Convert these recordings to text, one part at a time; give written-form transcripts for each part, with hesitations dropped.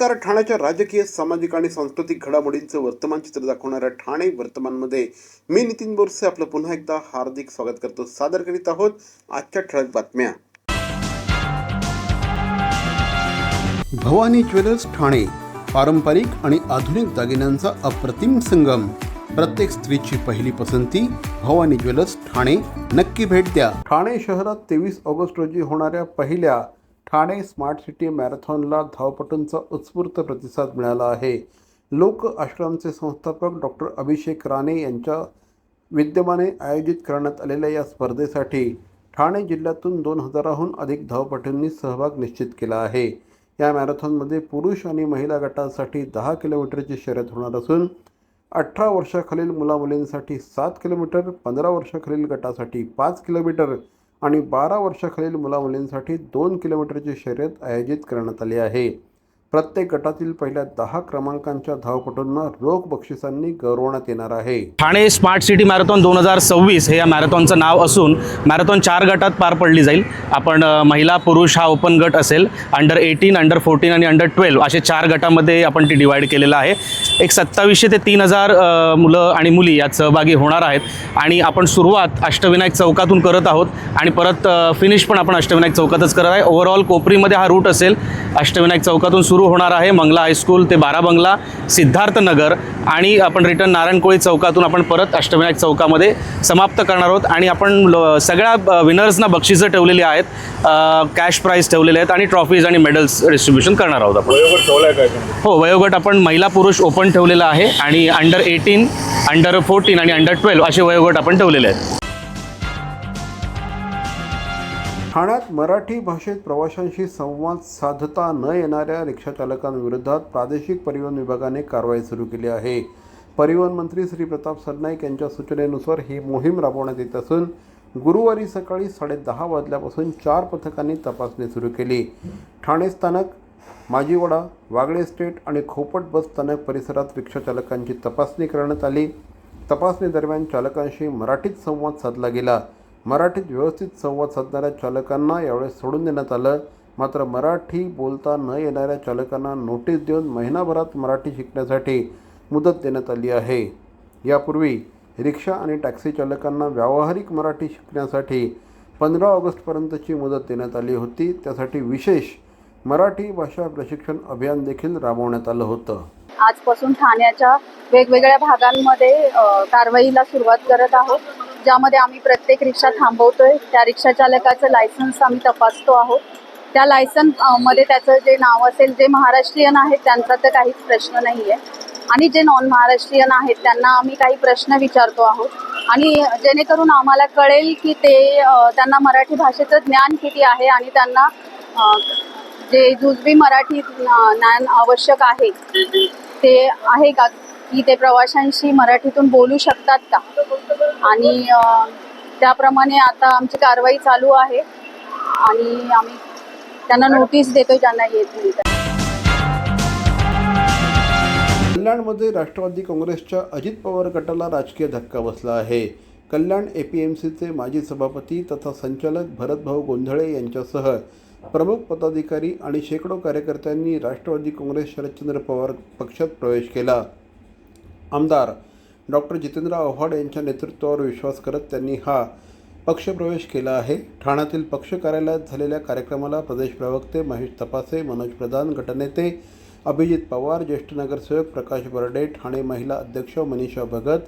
नमस्कार. ठाण्याच्या राजकीय, सामाजिक आणि सांस्कृतिक घडामोडींचं वर्तमान चित्र दाखवणाऱ्या ठाणे वर्तमानमध्ये मी नितीन बोरसे आपलं पुन्हा एकदा हार्दिक स्वागत करतो. सादर करीत आहोत आजच्या ठळक बातम्या. भवानी ज्वेलर्स ठाणे, पारंपरिक आणि आधुनिक दागिन्यांचा अप्रतिम संगम. प्रत्येक स्त्रीची पहिली पसंती भवानी ज्वेलर्स ठाणे. नक्की भेट द्या. ठाणे शहरात 23 ऑगस्ट रोजी होणाऱ्या पहिल्या ठाणे स्मार्ट सिटी मॅरेथॉनला धावपटूंचा उत्स्फूर्त प्रतिसाद मिळाला आहे. लोक आश्रमचे संस्थापक डॉक्टर अभिषेक राणे यांच्या विद्यमाने आयोजित करण्यात आलेल्या या स्पर्धेसाठी ठाणे जिल्ह्यातून 2000हून अधिक धावपटूंनी सहभाग निश्चित केला आहे. या मॅरेथॉनमध्ये पुरुष आणि महिला गटासाठी 10 किलोमीटरची शर्यत होणार असून 18 वर्षाखालील मुलामुलींसाठी 7 किलोमीटर, 15 वर्षाखालील गटासाठी 5 किलोमीटर आणि 12 वर्षाखालील मुलामुलींसाठी 2 किलोमीटरची शर्यत आयोजित करण्यात आली आहे. प्रत्येक गटातील पहिल्या 10 क्रमांकांच्या धावपटूंना रोख बक्षिसांनी गौरवण्यात येणार आहे. ठाणे स्मार्ट सिटी मॅरेथॉन 2026 हे या मॅरेथॉनचं नाव असून मॅरेथॉन 4 गटात पार पडली जाईल. आपण महिला पुरुष हा ओपन गट असेल, अंडर 18, अंडर 14 आणि अंडर 12 असे 4 गटामध्ये आपण ती डिवाईड केलेलं आहे. एक 2700 ते 3000 मुलं आणि मुली यात सहभागी होणार आहेत आणि आपण सुरुवात अष्टविनायक चौकातून करत आहोत आणि परत फिनिश पण आपण अष्टविनायक चौकातच करत आहे. ओव्हरऑल कोपरीमध्ये हा रूट असेल. अष्टविनायक चौकातून सुरू होणार आहे, मंगला हायस्कूल ते बारा बंगला, सिद्धार्थ नगर आणि आपण रिटर्न नारायणकोळी चौकातून आपण परत अष्टविनायक चौकामध्ये समाप्त करणार आहोत. आणि आपण सगळ्या विनर्सना बक्षिसं ठेवलेली आहेत, कॅश प्राईज ठेवलेले आहेत आणि ट्रॉफीज आणि मेडल्स डिस्ट्रीब्युशन करणार आहोत आपण. वयोगट ठेवलाय काय? हो, वयोगट आपण महिला पुरुष ओपन ठेवलेला आहे आणि अंडर 18, अंडर 14 आणि अंडर 12 असे वयोगट आपण ठेवलेले आहेत. ठाण्यात मराठी भाषेत प्रवाशांशी संवाद साधता न येणाऱ्या रिक्षाचालकांविरोधात प्रादेशिक परिवहन विभागाने कारवाई सुरू केली आहे. परिवहन मंत्री श्री प्रताप सरनाईक यांच्या सूचनेनुसार ही मोहीम राबवण्यात येत असून गुरुवारी सकाळी 10:30 वाजल्यापासून 4 पथकांनी तपासणी सुरू केली. ठाणे स्थानक, माजीवडा, वागळे स्टेट आणि खोपट बस स्थानक परिसरात रिक्षाचालकांची तपासणी करण्यात आली. तपासणी दरम्यान चालकांशी मराठीत संवाद साधला गेला. मराठीत व्यवस्थित संवाद साधणाऱ्या चालकांना यावेळेस सोडून देण्यात आलं. मात्र मराठी बोलता न येणाऱ्या चालकांना नोटीस देऊन महिनाभरात मराठी शिकण्यासाठी मुदत देण्यात आली आहे. यापूर्वी रिक्षा आणि टॅक्सी चालकांना व्यावहारिक मराठी शिकण्यासाठी 15 ऑगस्टपर्यंतची मुदत देण्यात आली होती. त्यासाठी विशेष मराठी भाषा प्रशिक्षण अभियान देखील राबवण्यात आलं होतं. आजपासून ठाण्याच्या वेगवेगळ्या भागांमध्ये कारवाईला सुरुवात करत आहोत, ज्यामध्ये आम्ही प्रत्येक रिक्षा थांबवतोय. त्या रिक्षा चालकाचं लायसन्स आम्ही तपासतो आहोत. त्या मध्ये त्याचं जे नाव असेल, जे महाराष्ट्रीयन आहेत त्यांचा तर काहीच प्रश्न नाही आहे आणि जे नॉन महाराष्ट्रीयन आहेत त्यांना आम्ही काही प्रश्न विचारतो आहोत आणि जेणेकरून आम्हाला कळेल की त्यांना मराठी भाषेचं ज्ञान किती आहे आणि त्यांना जे जुजबी मराठी ज्ञान आवश्यक आहे ते आहे का, की ते प्रवाशांशी मराठीतून बोलू शकतात का. आणि त्याप्रमाणे आता आमची कारवाई चालू आहे आणि आम्ही त्यांना नोटीस देतोय ज्यांना येत नाही. कल्याणमध्ये राष्ट्रवादी काँग्रेसच्या अजित पवार गटाला राजकीय धक्का बसला आहे. कल्याण APMCचे माजी सभापती तथा संचालक भरतभाऊ गोंधळे यांच्यासह प्रमुख पदाधिकारी आणि शेकडो कार्यकर्त्यांनी राष्ट्रवादी काँग्रेस शरदचंद्र पवार पक्षात प्रवेश केला. आमदार डॉक्टर जितेंद्र आव्हाड यांच्या नेतृत्वावर विश्वास करत त्यांनी हा पक्षप्रवेश केला आहे. ठाण्यातील पक्ष कार्यालयात झालेल्या कार्यक्रमाला प्रदेश प्रवक्ते महेश तपासे, मनोज प्रधान, गटनेते अभिजित पवार, ज्येष्ठ नगरसेवक प्रकाश बर्डे, ठाणे महिला अध्यक्ष मनीषा भगत,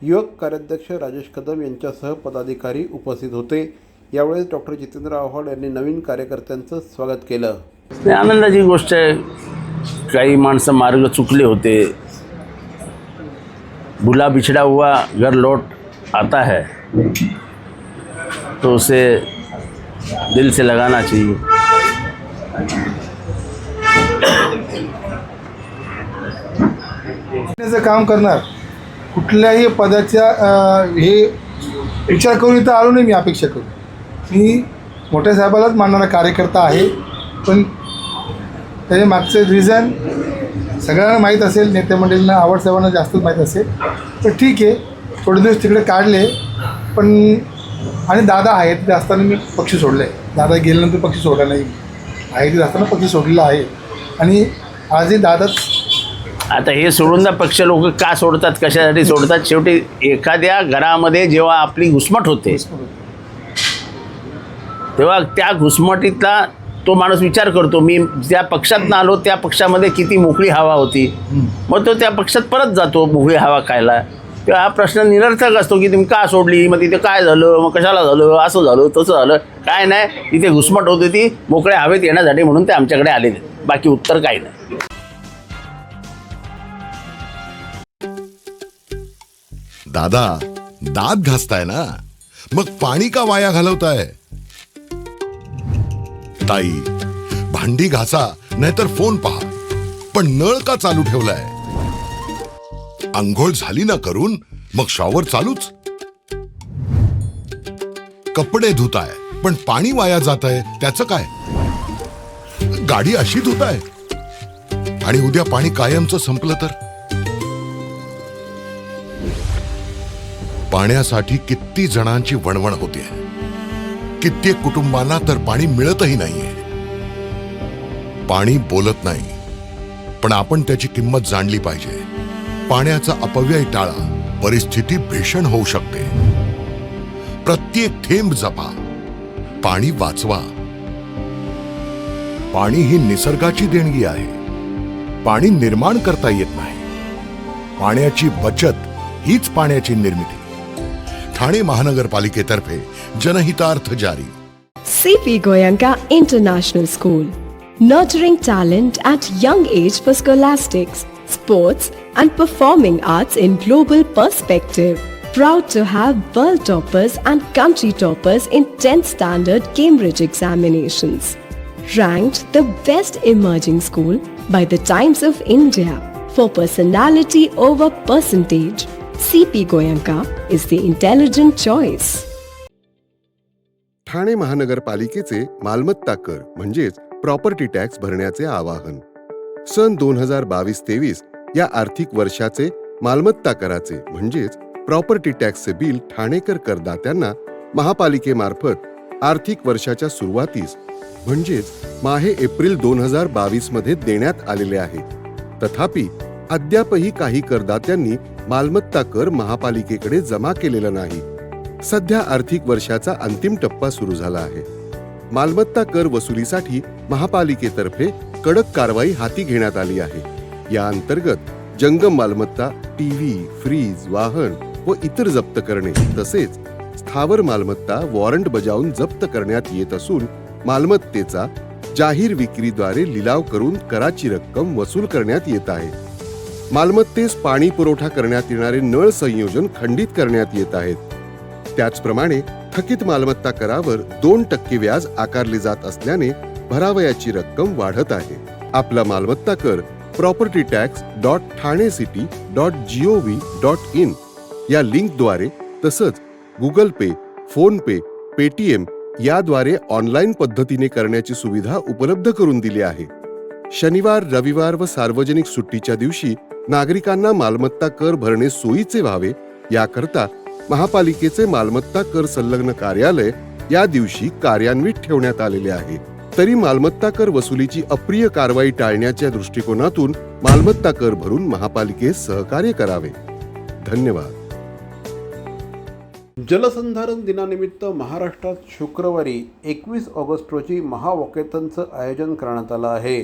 युवक कार्याध्यक्ष राजेश कदम यांच्यासह पदाधिकारी उपस्थित होते. यावेळेस डॉक्टर जितेंद्र आव्हाड यांनी नवीन कार्यकर्त्यांचं स्वागत केलं. आनंदाची गोष्ट आहे. काही माणसं मार्ग चुकले होते. भूला बिछड़ा हुआ घर लौट आता है, तो उसे दिल से लगाना चाहिए. काम करणार कुठल्याही पदाच्या हे विचार करून इथं आलो नाही. मी अपेक्षा करू, मी मोठ्या साहेबालाच मानणारा कार्यकर्ता आहे, पण त्याच्या मागचं रिझन सगळ्यांना माहीत असेल. नेते मंडळींना, आवड साहेबांना जास्तच माहीत असेल. तर ठीक आहे, थोडे दिवस तिकडे काढले, पण आणि दादा आहे तिथे असताना मी पक्ष सोडला आहे. दादा गेल्यानंतर पक्ष सोडला नाही, आहे तिथे असताना पक्ष सोडलेला आहे. आणि आजही दादाच. आता हे सोडून द्या, पक्ष लोक का सोडतात, कशासाठी सोडतात. शेवटी एखाद्या घरामध्ये जेव्हा आपली घुसमट होते तेव्हा त्या घुसमटीतला तो माणूस विचार करतो, मी ज्या पक्षात आलो त्या पक्षामध्ये किती मोकळी हवा होती, मग तो त्या पक्षात परत जातो मोकळी हवा खायला. तेव्हा हा प्रश्न निरर्थक असतो की तुम्ही का सोडली, मग तिथे काय झालं, मग कशाला झालं, असं झालं तसं झालं. काय नाही, तिथे घुसमट होती ती मोकळ्या हवेत येण्यासाठी, म्हणून ते आमच्याकडे आलेले. बाकी उत्तर काही नाही. दादा, दात घासताय ना, मग पाणी का वाया घालवताय? ताई, भांडी घासा नाहीतर फोन पहा, पण नळ का चालू ठेवलाय? अंघोळ झाली ना करून, मग शॉवर चालूच. कपडे धुताय पण पाणी वाया जात आहे, त्याचं काय? गाडी अशी धुताय आणि उद्या पाणी कायमचं संपलं तर? पाण्यासाठी किती जणांची वणवण होते, कित्येक कुटुंबांना तर पाणी मिळतही नाहीये. पाणी बोलत नाही, पण आपण त्याची किंमत जाणली पाहिजे. पाण्याचा अपव्यय टाळा, परिस्थिती भीषण होऊ शकते. प्रत्येक थेंब जपा, पाणी वाचवा. पाणी ही निसर्गाची देणगी आहे. पाणी निर्माण करता येत नाही. पाण्याची बचत हीच पाण्याची निर्मिती. ठाणे महानगरपालिकेतर्फे जनहितार्थ जारी. CP Goenka International School, nurturing talent at young age for scholastics, sports and performing arts in global perspective. Proud to have world toppers and country toppers in 10th standard Cambridge examinations. Ranked the best emerging school by the Times of India for personality over percentage. CP Goenka is the intelligent choice. Thane महानगरपालिकेचे मालमत्ता कर म्हणजेच property tax भरण्याचे आवाहन. सन 2022-23 या आर्थिक वर्षाचे मालमत्ता कराचे म्हणजेच प्रॉपर्टी टॅक्सचे बिल ठाणेकर करदात्यांना महापालिकेमार्फत आर्थिक वर्षाच्या सुरुवातीस म्हणजेच माहे एप्रिल 2022 मध्ये देण्यात आलेले आहे. तथापि अद्यापही काही करदात्यांनी मालमत्ता कर महापालिकेकडे जमा केलेला नाही. सध्या आर्थिक वर्षाचा अंतिम टप्पा सुरू झाला आहे. मालमत्ता कर वसुलीसाठी महापालिकेतर्फे कडक कारवाई हाती घेण्यात आली आहे. या अंतर्गत जंगम मालमत्ता, टीव्ही, फ्रीज, वाहन व इतर जप्त करणे तसेच स्थावर मालमत्ता वॉरंट बजावून जप्त करण्यात येत असून मालमत्तेचा जाहीर विक्रीद्वारे लिलाव करून कराची रक्कम वसूल करण्यात येत आहे. मालमत्तेस पाणी पुरवठा करण्यात येणारे नळ संयोजन खंडित करण्यात येत आहेत. त्याचप्रमाणे थकीत मालमत्ता करावर 2% व्याज आकारले जात असल्याने भरावयाची रक्कम वाढत आहे. आपला मालमत्ता कर propertytax.thanecity.gov.in या लिंकद्वारे तसंच गुगल पे, फोन पे, पेटीएम याद्वारे ऑनलाईन पद्धतीने करण्याची सुविधा उपलब्ध करून दिली आहे. शनिवार, रविवार व सार्वजनिक सुट्टीच्या दिवशी नागरिकांना मालमत्ता कर भरणे सोयीचे व्हावे याकरता महापालिकेचे मालमत्ता कर संलग्न कार्यालय या दिवशी कार्यान्वित ठेवण्यात आलेले आहे. तरी मालमत्ता कर वसुलीची अप्रिय कारवाई टाळण्याच्या दृष्टिकोनातून मालमत्ता कर भरून महापालिकेस सहकार्य करावे. धन्यवाद. जलसंधारण दिनानिमित्त महाराष्ट्रात शुक्रवारी 21 ऑगस्ट रोजी महावॉकेथॉनचं आयोजन करण्यात आलं आहे.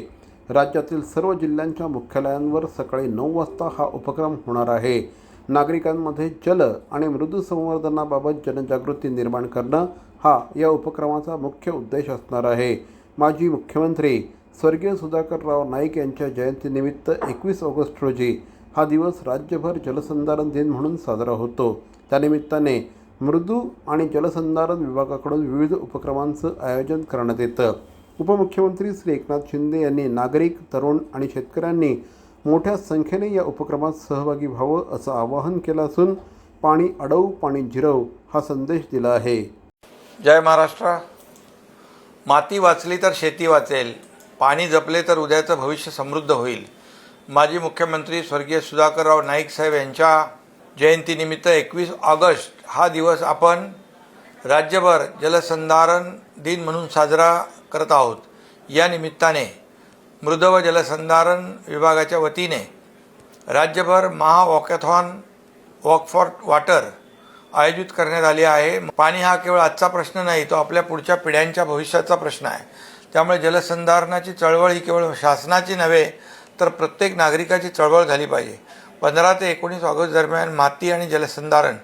राज्यातील सर्व जिल्ह्यांच्या मुख्यालयांवर सकाळी 9 वाजता हा उपक्रम होणार आहे. नागरिकांमध्ये जल आणि मृदू संवर्धनाबाबत जनजागृती निर्माण करणं हा या उपक्रमाचा मुख्य उद्देश असणार आहे. माजी मुख्यमंत्री स्वर्गीय सुधाकरराव नाईक यांच्या जयंतीनिमित्त 21 ऑगस्ट रोजी हा दिवस राज्यभर जलसंधारण दिन म्हणून साजरा होतो. त्यानिमित्ताने मृदू आणि जलसंधारण विभागाकडून विविध उपक्रमांचं आयोजन करण्यात येतं. उपमुख्यमंत्री श्री एकनाथ शिंदे यांनी नागरिक, तरुण आणि शेतकऱ्यांनी मोठ्या संख्येने या उपक्रमात सहभागी व्हावं असं आवाहन केलं असून पाणी अडवू, पाणी जिरवू हा संदेश दिला आहे. जय महाराष्ट्र. माती वाचली तर शेती वाचेल, पाणी जपले तर उद्याचं भविष्य समृद्ध होईल. माजी मुख्यमंत्री स्वर्गीय सुधाकरराव नाईक साहेब यांच्या जयंतीनिमित्त 21 ऑगस्ट हा दिवस आपण राज्यभर जलसंधारण दिन म्हणून साजरा करत आहोत. या निमित्ताने मृद व जलसंधारण विभागाच्या वतीने राज्यभर महा वॉकॅथॉन वॉक फॉर वॉटर आयोजित करण्यात आली आहे. पाणी हा केवळ आजचा प्रश्न नाही, तो आपल्या पुढच्या पिढ्यांच्या भविष्याचा प्रश्न आहे. त्यामुळे जलसंधारणाची चळवळ ही केवळ शासनाची नव्हे तर प्रत्येक नागरिकाची चळवळ झाली पाहिजे. 15 ते 19 ऑगस्ट दरम्यान माती आणि जलसंधारण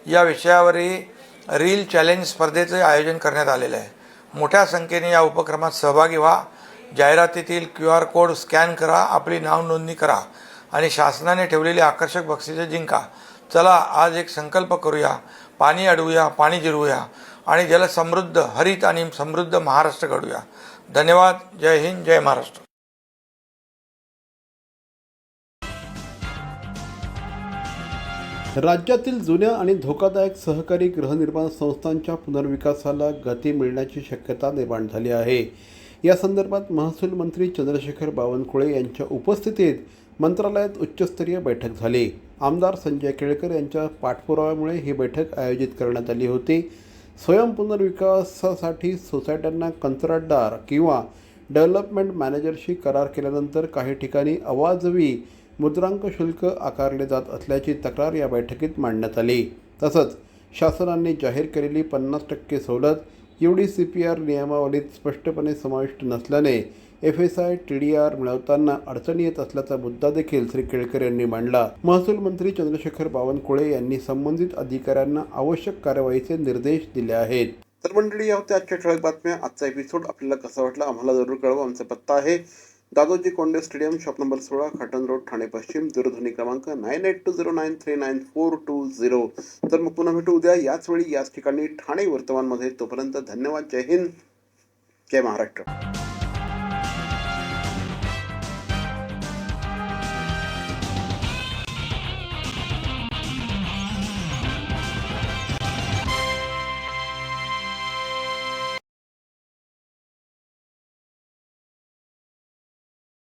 या विषयावरील रील चॅलेंज स्पर्धेचे आयोजन करण्यात आलेले आहे. मोठ्या संख्येने या उपक्रमात सहभागी व्हा. जाहिरातीतील QR कोड स्कॅन करा, आपली नाव नोंदणी करा आणि शासनाने ठेवलेली आकर्षक बक्षिसे जिंका. चला आज एक संकल्प करूया, पाणी अडवूया, पाणी जिरवूया आणि जलसमृद्ध, हरित आणि समृद्ध महाराष्ट्र घडूया. धन्यवाद. जय हिंद, जय महाराष्ट्र. राज्यातील जुन्या आणि धोकादायक सहकारी गृहनिर्माण संस्थांच्या पुनर्विकासाला गती मिळण्याची शक्यता निर्माण झाली आहे. या संदर्भात महसूल मंत्री चंद्रशेखर बावनकुळे यांच्या उपस्थितीत मंत्रालयात उच्चस्तरीय बैठक झाली. आमदार संजय केळकर यांच्या पाठपुराव्यामुळे ही बैठक आयोजित करण्यात आली होती. स्वयंपुनर्विकासासाठी सोसायट्यांना कंत्राटदार किंवा डेव्हलपमेंट मॅनेजरशी करार केल्यानंतर काही ठिकाणी अवाजवी मुद्रांक शुल्क आकारले जात असल्याची तक्रार या बैठकीत मांडण्यात आली. तसंच शासनाने जाहीर केलेली 50% सवलत UDCPR नियमावलीत स्पष्टपणे समाविष्ट नसल्याने FSI TDR मिळवताना अडचणी येत असल्याचा मुद्दा देखील श्री केळकर यांनी मांडला. महसूल मंत्री चंद्रशेखर बावनकुळे यांनी संबंधित अधिकाऱ्यांना आवश्यक कार्यवाहीचे निर्देश दिले आहेत. तर मंडळी, या होत्या आजच्या ठळक बातम्या. आजचा एपिसोड आपल्याला कसा वाटला आम्हाला जरूर कळवा. आमचा पत्ता आहे Dadoji Konde stadium, shop number 16, Khatan road, Thane पश्चिम. दूरध्वनी क्रमांक 9820939420. तर मग पुन्हा भेटू उद्या याच वेळी याच ठिकाणी ठाणे वर्तमानमध्ये. तोपर्यंत धन्यवाद. जय हिंद, जय महाराष्ट्र.